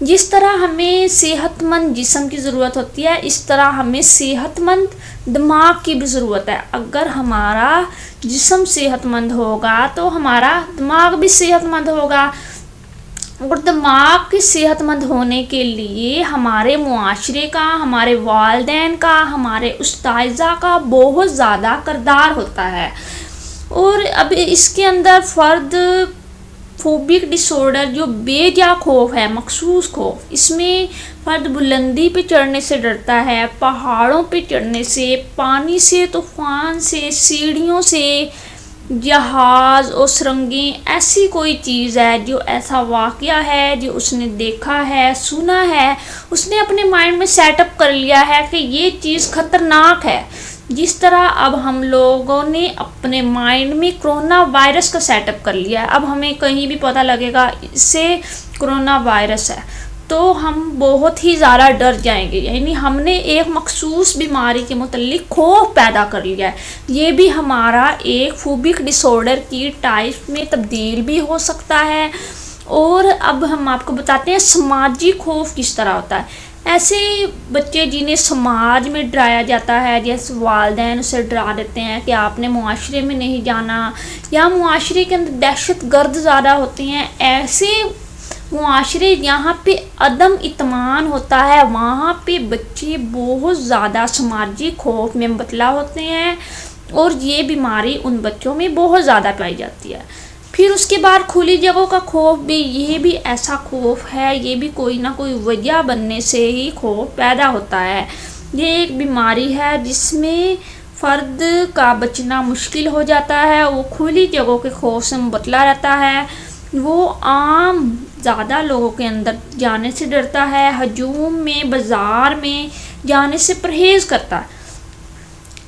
جس طرح ہمیں صحت مند جسم کی ضرورت ہوتی ہے، اس طرح ہمیں صحت مند دماغ کی بھی ضرورت ہے۔ اگر ہمارا جسم صحت مند ہوگا تو ہمارا دماغ بھی صحت مند ہوگا، اور دماغ کی صحت مند ہونے کے لیے ہمارے معاشرے کا، ہمارے والدین کا، ہمارے اساتذہ کا بہت زیادہ کردار ہوتا ہے۔ اور اب اس کے اندر فرد فوبک ڈس آرڈر جو بے جا خوف ہے، مخصوص خوف، اس میں فرد بلندی پہ چڑھنے سے ڈرتا ہے، پہاڑوں پہ چڑھنے سے، پانی سے، طوفان سے، سیڑھیوں سے، جہاز اور سرنگیں، ایسی کوئی چیز ہے جو ایسا واقعہ ہے جو اس نے دیکھا ہے، سنا ہے، اس نے اپنے مائنڈ میں سیٹ اپ کر لیا ہے کہ یہ چیز خطرناک ہے۔ جس طرح اب ہم لوگوں نے اپنے مائنڈ میں کرونا وائرس کا سیٹ اپ کر لیا ہے، اب ہمیں کہیں بھی پتہ لگے گا اس سے کرونا وائرس ہے تو ہم بہت ہی زیادہ ڈر جائیں گے، یعنی ہم نے ایک مخصوص بیماری کے متعلق خوف پیدا کر لیا ہے۔ یہ بھی ہمارا ایک فوبک ڈس آرڈر کی ٹائپ میں تبدیل بھی ہو سکتا ہے۔ اور اب ہم آپ کو بتاتے ہیں سماجی خوف کس طرح ہوتا ہے۔ ایسے بچے جنہیں سماج میں ڈرایا جاتا ہے، جیسے والدین اسے ڈرا دیتے ہیں کہ آپ نے معاشرے میں نہیں جانا، یا معاشرے کے اندر دہشت گرد زیادہ ہوتے ہیں، ایسے معاشرے جہاں پہ عدم اطمینان ہوتا ہے وہاں پہ بچے بہت زیادہ سماجی خوف میں مبتلا ہوتے ہیں، اور یہ بیماری ان بچوں میں بہت زیادہ پائی جاتی ہے۔ پھر اس کے بعد کھلی جگہوں کا خوف بھی، یہ بھی ایسا خوف ہے، یہ بھی کوئی نہ کوئی وجہ بننے سے ہی خوف پیدا ہوتا ہے۔ یہ ایک بیماری ہے جس میں فرد کا بچنا مشکل ہو جاتا ہے، وہ کھلی جگہوں کے خوف سے مبتلا رہتا ہے، وہ عام زیادہ لوگوں کے اندر جانے سے ڈرتا ہے، ہجوم میں، بازار میں جانے سے پرہیز کرتا ہے۔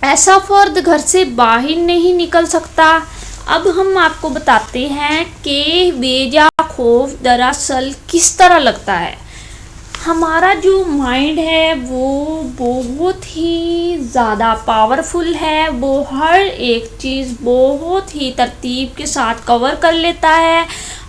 ایسا فرد گھر سے باہر نہیں نکل سکتا۔ اب ہم آپ کو بتاتے ہیں کہ بیجا خوف دراصل کس طرح لگتا ہے۔ ہمارا جو مائنڈ ہے وہ بہت ہی زیادہ پاورفل ہے، وہ ہر ایک چیز بہت ہی ترتیب کے ساتھ کور کر لیتا ہے۔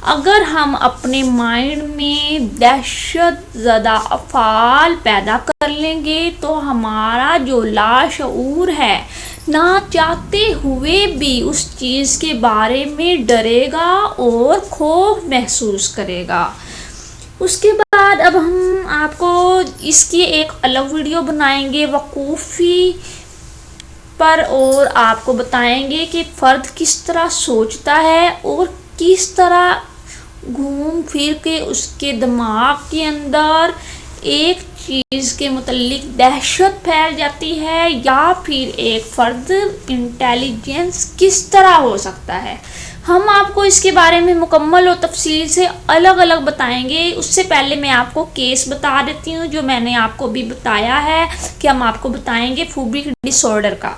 اگر ہم اپنے مائنڈ میں دہشت زدہ افعال پیدا کر لیں گے تو ہمارا جو لاشعور ہے نہ چاہتے ہوئے بھی اس چیز کے بارے میں ڈرے گا اور خوف محسوس کرے گا۔ اس کے بعد اب ہم آپ کو اس کی ایک الگ ویڈیو بنائیں گے وقوفی پر، اور آپ کو بتائیں گے کہ فرد کس طرح سوچتا ہے اور کس طرح گھوم پھر کے اس کے دماغ کے اندر ایک چیز کے متعلق دہشت پھیل جاتی ہے، یا پھر ایک فرد انٹیلیجنس کس طرح ہو سکتا ہے۔ ہم آپ کو اس کے بارے میں مکمل اور تفصیل سے الگ الگ بتائیں گے۔ اس سے پہلے میں آپ کو کیس بتا دیتی ہوں جو میں نے آپ کو بھی بتایا ہے کہ ہم آپ کو بتائیں گے فوبک ڈس آرڈر کا۔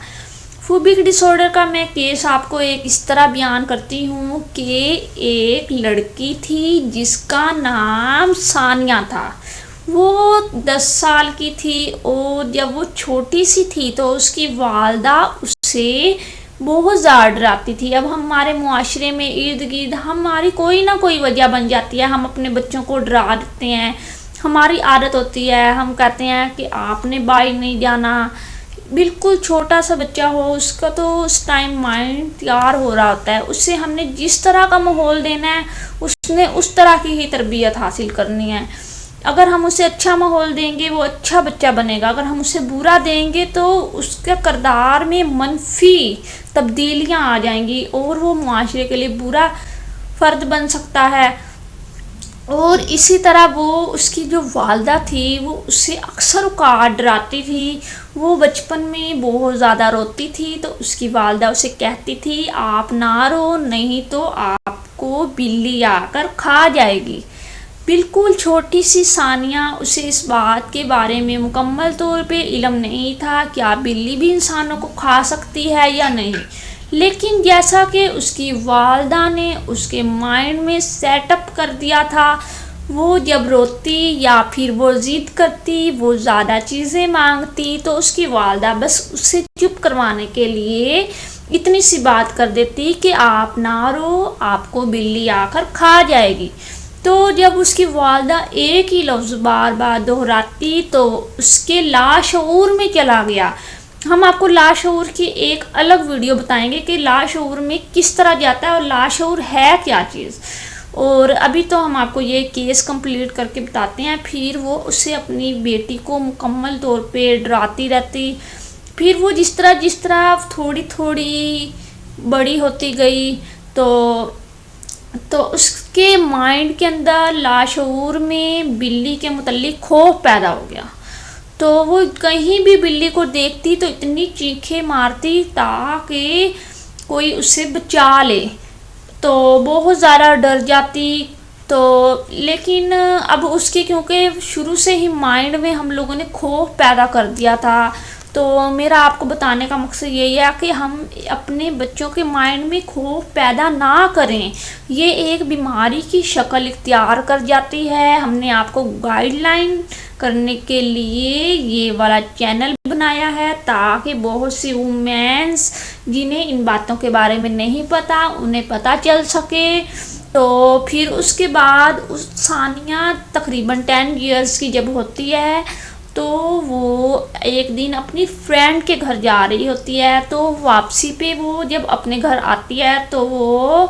فوبک ڈس آرڈر کا میں کیس آپ کو ایک اس طرح بیان کرتی ہوں کہ ایک لڑکی تھی جس کا نام ثانیہ تھا۔ وہ 10 سال کی تھی، اور جب وہ چھوٹی سی تھی تو اس کی والدہ اسے بہت زیادہ ڈراتی تھی۔ اب ہمارے معاشرے میں ارد گرد ہماری کوئی نہ کوئی وجہ بن جاتی ہے، ہم اپنے بچوں کو ڈرا دیتے ہیں، ہماری عادت ہوتی ہے، ہم کہتے ہیں کہ آپ نے باہر نہیں جانا۔ بالکل چھوٹا سا بچہ ہو، اس کا تو اس ٹائم مائنڈ تیار ہو رہا ہوتا ہے، اس سے ہم نے جس طرح کا ماحول دینا ہے اس نے اس طرح کی ہی تربیت حاصل کرنی ہے۔ اگر ہم اسے اچھا ماحول دیں گے وہ اچھا بچہ بنے گا، اگر ہم اسے برا دیں گے تو اس کے کردار میں منفی تبدیلیاں آ جائیں گی اور وہ معاشرے کے لیے برا فرد بن سکتا ہے۔ اور اسی طرح وہ اس کی جو والدہ تھی وہ اسے اکثر اوقات ڈراتی تھی۔ وہ بچپن میں بہت زیادہ روتی تھی تو اس کی والدہ اسے کہتی تھی آپ نہ رو، نہیں تو آپ کو بلی آ کر کھا جائے گی۔ بالکل چھوٹی سی ثانیہ، اسے اس بات کے بارے میں مکمل طور پہ علم نہیں تھا کہ کیا بلی بھی انسانوں کو کھا سکتی ہے یا نہیں، لیکن جیسا کہ اس کی والدہ نے اس کے مائنڈ میں سیٹ اپ کر دیا تھا، وہ جب روتی یا پھر وہ ضد کرتی، وہ زیادہ چیزیں مانگتی تو اس کی والدہ بس اسے چپ کروانے کے لیے اتنی سی بات کر دیتی کہ آپ نہ رو، آپ کو بلی آ کر کھا جائے گی۔ تو جب اس کی والدہ ایک ہی لفظ بار بار دہراتی تو اس کے لاشعور میں چلا گیا۔ ہم آپ کو لاشعور کی ایک الگ ویڈیو بتائیں گے کہ لاشعور میں کس طرح جاتا ہے اور لاشعور ہے کیا چیز۔ اور ابھی تو ہم آپ کو یہ کیس کمپلیٹ کر کے بتاتے ہیں۔ پھر وہ اسے اپنی بیٹی کو مکمل طور پہ ڈراتی رہتی۔ پھر وہ جس طرح تھوڑی تھوڑی بڑی ہوتی گئی تو اس کے مائنڈ کے اندر لاشعور میں بلی کے متعلق خوف پیدا ہو گیا۔ تو وہ کہیں بھی بلی کو دیکھتی تو اتنی چیخیں مارتی تاکہ کوئی اسے بچا لے، تو بہت زیادہ ڈر جاتی۔ تو لیکن اب اس کے کیونکہ شروع سے ہی مائنڈ میں ہم لوگوں نے خوف پیدا کر دیا تھا، تو میرا آپ کو بتانے کا مقصد یہی ہے کہ ہم اپنے بچوں کے مائنڈ میں خوف پیدا نہ کریں، یہ ایک بیماری کی شکل اختیار کر جاتی ہے۔ ہم نے آپ کو گائیڈ لائن کرنے کے لیے یہ والا چینل بنایا ہے تاکہ بہت سی وومینس جنہیں ان باتوں کے بارے میں نہیں پتہ انہیں پتہ چل سکے۔ تو پھر اس کے بعد ثانیہ تقریباً 10 ایئرس کی جب ہوتی ہے تو وہ ایک دن اپنی فرینڈ کے گھر جا رہی ہوتی ہے، تو واپسی پہ وہ جب اپنے گھر آتی ہے تو وہ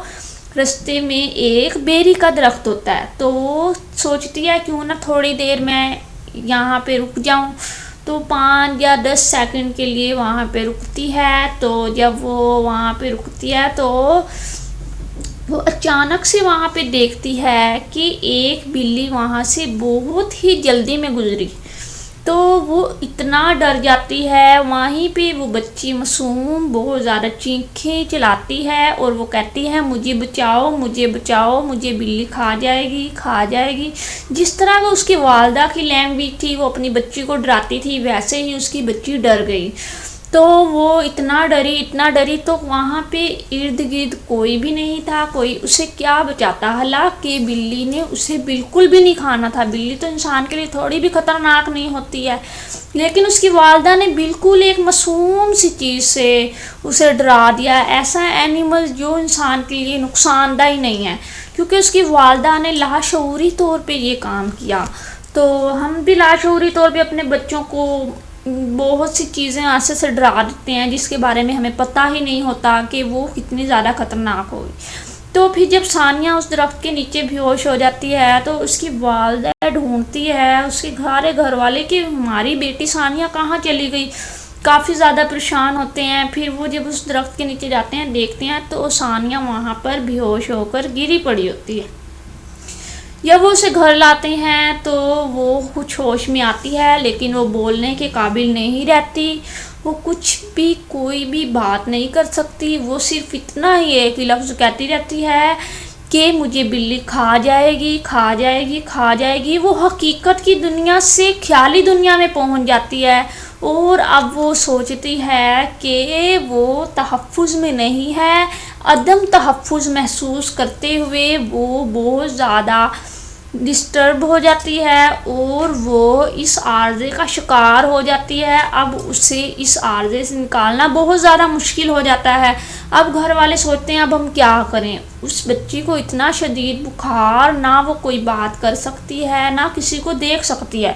رستے میں ایک بیری کا درخت ہوتا ہے، تو وہ سوچتی ہے کیوں نہ تھوڑی دیر میں یہاں پہ رک جاؤں، تو 5 یا 10 سیکنڈ کے لیے وہاں پہ رکتی ہے۔ تو جب وہ وہاں پہ رکتی ہے تو وہ اچانک سے وہاں پہ دیکھتی ہے کہ ایک بلی وہاں سے بہت ہی جلدی میں گزری، تو وہ اتنا ڈر جاتی ہے۔ وہیں پہ وہ بچی معصوم بہت زیادہ چیخیں چلاتی ہے اور وہ کہتی ہے مجھے بچاؤ مجھے بچاؤ، مجھے بلی کھا جائے گی کھا جائے گی۔ جس طرح وہ اس کی والدہ کی لینگویج تھی، وہ اپنی بچی کو ڈراتی تھی، ویسے ہی اس کی بچی ڈر گئی۔ تو وہ اتنا ڈری تو وہاں پہ ارد گرد کوئی بھی نہیں تھا، کوئی اسے کیا بچاتا، حالانکہ بلی نے اسے بالکل بھی نہیں کھانا تھا۔ بلی تو انسان کے لیے تھوڑی بھی خطرناک نہیں ہوتی ہے، لیکن اس کی والدہ نے بالکل ایک معصوم سی چیز سے اسے ڈرا دیا، ایسا اینیمل جو انسان کے لیے نقصان دہ ہی نہیں ہے، کیونکہ اس کی والدہ نے لاشعوری طور پہ یہ کام کیا۔ تو ہم بھی لاشعوری طور پہ اپنے بچوں کو بہت سی چیزیں ایسے سے ڈرا دیتے ہیں جس کے بارے میں ہمیں پتہ ہی نہیں ہوتا کہ وہ کتنی زیادہ خطرناک ہوگی۔ تو پھر جب ثانیہ اس درخت کے نیچے بے ہوش ہو جاتی ہے تو اس کی والدہ ڈھونڈتی ہے اس کے گھر والے کہ ہماری بیٹی ثانیہ کہاں چلی گئی، کافی زیادہ پریشان ہوتے ہیں۔ پھر وہ جب اس درخت کے نیچے جاتے ہیں دیکھتے ہیں تو ثانیہ وہاں پر بے ہوش ہو کر گری پڑی ہوتی ہے۔ جب وہ اسے گھر لاتے ہیں تو وہ کچھ ہوش میں آتی ہے لیکن وہ بولنے کے قابل نہیں رہتی، وہ کچھ بھی کوئی بھی بات نہیں کر سکتی، وہ صرف اتنا ہی ایک ہی لفظ کہتی رہتی ہے کہ مجھے بلی کھا جائے گی کھا جائے گی کھا جائے گی۔ وہ حقیقت کی دنیا سے خیالی دنیا میں پہنچ جاتی ہے اور اب وہ سوچتی ہے کہ وہ تحفظ میں نہیں ہے، عدم تحفظ محسوس کرتے ہوئے وہ بہت زیادہ ڈسٹرب ہو جاتی ہے اور وہ اس عارضے کا شکار ہو جاتی ہے۔ اب اسے اس عارضے سے نکالنا بہت زیادہ مشکل ہو جاتا ہے۔ اب گھر والے سوچتے ہیں اب ہم کیا کریں، اس بچی کو اتنا شدید بخار، نہ وہ کوئی بات کر سکتی ہے نہ کسی کو دیکھ سکتی ہے،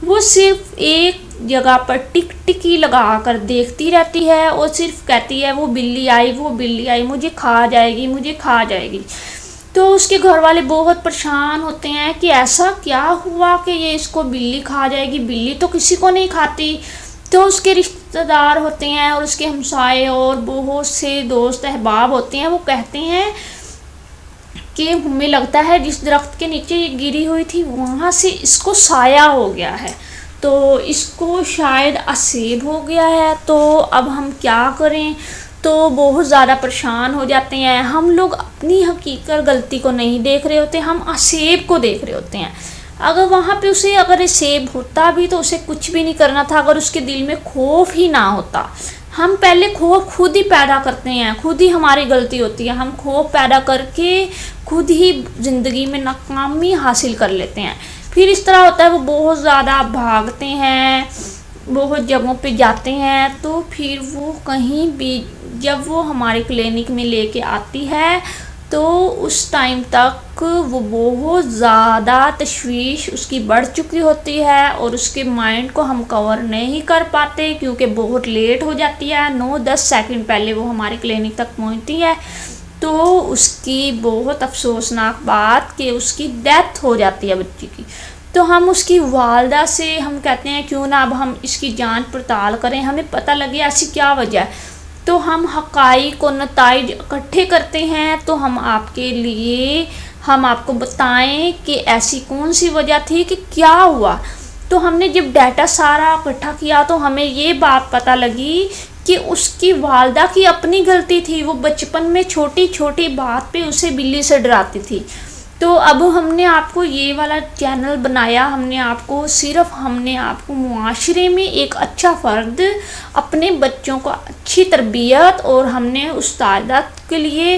وہ صرف ایک جگہ پر ٹک ٹکی لگا کر دیکھتی رہتی ہے اور صرف کہتی ہے وہ بلی آئی مجھے کھا جائے گی مجھے کھا جائے گی۔ تو اس کے گھر والے بہت پریشان ہوتے ہیں کہ ایسا کیا ہوا کہ یہ اس کو بلی کھا جائے گی، بلی تو کسی کو نہیں کھاتی۔ تو اس کے رشتہ دار ہوتے ہیں اور اس کے ہمسائے اور بہت سے دوست احباب ہوتے ہیں، وہ کہتے ہیں کہ ہمیں لگتا ہے جس درخت کے نیچے یہ گری ہوئی تھی وہاں سے اس کو سایہ ہو گیا ہے، تو اس کو شاید اسیب ہو گیا ہے، تو اب ہم کیا کریں۔ تو بہت زیادہ پریشان ہو جاتے ہیں۔ ہم لوگ اپنی حقیقت غلطی کو نہیں دیکھ رہے ہوتے، ہم اسیب کو دیکھ رہے ہوتے ہیں۔ اگر وہاں پہ اسے اسیب ہوتا بھی تو اسے کچھ بھی نہیں کرنا تھا، اگر اس کے دل میں خوف ہی نہ ہوتا۔ ہم پہلے خوف خود ہی پیدا کرتے ہیں، خود ہی ہماری غلطی ہوتی ہے، ہم خوف پیدا کر کے خود ہی زندگی میں ناکامی حاصل کر لیتے ہیں۔ پھر اس طرح ہوتا ہے وہ بہت زیادہ بھاگتے ہیں، بہت جگہوں پہ جاتے ہیں، تو پھر وہ کہیں بھی جب وہ ہمارے کلینک میں لے کے آتی ہے تو اس ٹائم تک وہ بہت زیادہ تشویش اس کی بڑھ چکی ہوتی ہے اور اس کے مائنڈ کو ہم کور نہیں کر پاتے کیونکہ بہت لیٹ ہو جاتی ہے، 9-10 سیکنڈ پہلے وہ ہمارے کلینک تک پہنچتی ہے۔ تو اس کی بہت افسوسناک بات کہ اس کی ڈیتھ ہو جاتی ہے بچی کی۔ تو ہم اس کی والدہ سے ہم کہتے ہیں کیوں نہ اب ہم اس کی جانچ پڑتال کریں، ہمیں پتہ لگے ایسی کیا وجہ ہے۔ تو ہم حقائق و نتائج اکٹھے کرتے ہیں، تو ہم آپ کو بتائیں کہ ایسی کون سی وجہ تھی کہ کیا ہوا۔ تو ہم نے جب ڈیٹا سارا اکٹھا کیا تو ہمیں یہ بات پتہ لگی کہ اس کی والدہ کی اپنی غلطی تھی، وہ بچپن میں چھوٹی چھوٹی بات پہ اسے بلی سے ڈراتی تھی۔ تو اب ہم نے آپ کو یہ والا چینل بنایا، ہم نے آپ کو معاشرے میں ایک اچھا فرد، اپنے بچوں کو اچھی تربیت، اور ہم نے استادات کے لیے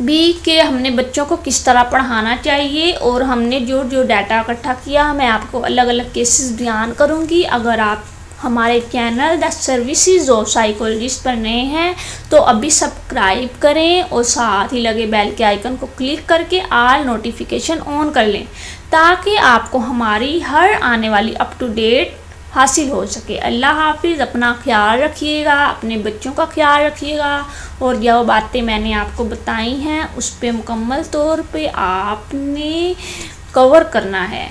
بھی کہ ہم نے بچوں کو کس طرح پڑھانا چاہیے، اور ہم نے جو ڈیٹا اکٹھا کیا میں آپ کو الگ الگ کیسز بیان کروں گی۔ اگر آپ ہمارے channel the services of psychologist پر نئے ہیں تو ابھی سبسکرائب کریں اور ساتھ ہی لگے بیل کے آئیکن کو کلک کر کے آل نوٹیفیکیشن آن کر لیں تاکہ آپ کو ہماری ہر آنے والی اپ ٹو ڈیٹ حاصل ہو سکے۔ اللہ حافظ، اپنا خیال رکھیے گا، اپنے بچوں کا خیال رکھیے گا، اور جو باتیں میں نے آپ کو بتائی ہیں اس پہ مکمل طور پہ آپ نے کور کرنا ہے۔